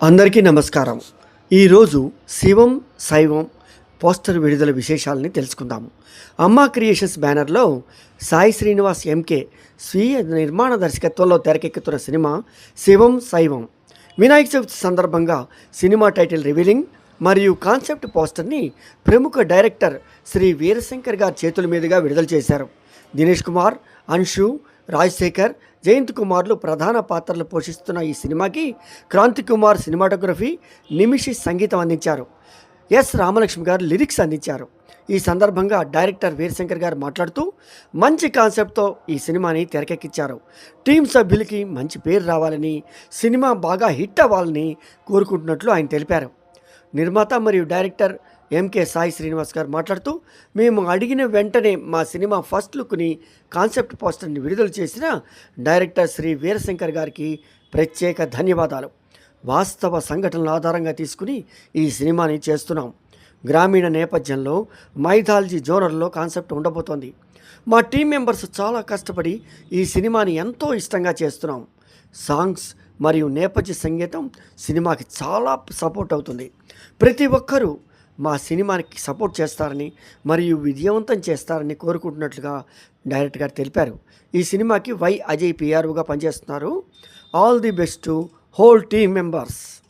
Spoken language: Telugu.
అందరికీ నమస్కారం. ఈరోజు శివం శైవం పోస్టర్ విడుదల విశేషాలని తెలుసుకుందాము. అమ్మా క్రియేషన్స్ బ్యానర్లో సాయి శ్రీనివాస్ ఎంకే స్వీయ నిర్మాణ దర్శకత్వంలో తెరకెక్కుతున్న సినిమా శివం శైవం. వినాయక చవితి సందర్భంగా సినిమా టైటిల్ రివీలింగ్ మరియు కాన్సెప్ట్ పోస్టర్ని ప్రముఖ డైరెక్టర్ శ్రీ వీరశంకర్ గారి చేతుల మీదుగా విడుదల చేశారు. దినేష్ కుమార్, అన్షు, రాజశేఖర్, జయంత్ కుమార్లు ప్రధాన పాత్రలు పోషిస్తున్న ఈ సినిమాకి క్రాంతి కుమార్ సినిమాటోగ్రఫీ, నిమిషి సంగీతం అందించారు. ఎస్ రామలక్ష్మి గారు లిరిక్స్ అందించారు. ఈ సందర్భంగా డైరెక్టర్ వీరశంకర్ గారు మాట్లాడుతూ మంచి కాన్సెప్ట్తో ఈ సినిమాని తెరకెక్కించారు. టీం సభ్యులకి మంచి పేరు రావాలని, సినిమా బాగా హిట్ అవ్వాలని కోరుకుంటున్నట్లు ఆయన తెలిపారు. నిర్మాత మరియు డైరెక్టర్ ఎంకే సాయి శ్రీనివాస్ గారు మాట్లాడుతూ, మేము అడిగిన వెంటనే మా సినిమా ఫస్ట్ లుక్ని కాన్సెప్ట్ పోస్టర్ని విడుదల చేసిన డైరెక్టర్ శ్రీ వీరశంకర్ గారికి ప్రత్యేక ధన్యవాదాలు. వాస్తవ సంఘటనల ఆధారంగా తీసుకుని ఈ సినిమాని చేస్తున్నాం. గ్రామీణ నేపథ్యంలో మైథాలజీ జోనర్లో కాన్సెప్ట్ ఉండబోతోంది. మా టీం మెంబర్స్ చాలా కష్టపడి ఈ సినిమాని ఎంతో ఇష్టంగా చేస్తున్నాం. సాంగ్స్ మరియు నేపథ్య సంగీతం సినిమాకి చాలా సపోర్ట్ అవుతుంది. ప్రతి ఒక్కరూ మా సినిమాకి సపోర్ట్ చేస్తారని మరియు విజయవంతం చేస్తారని కోరుకుంటున్నట్లుగా డైరెక్టర్ గారు తెలిపారు. ఈ సినిమాకి వై అజయ్ పిఆర్ఓగా పనిచేస్తున్నారు. All the best to whole team members.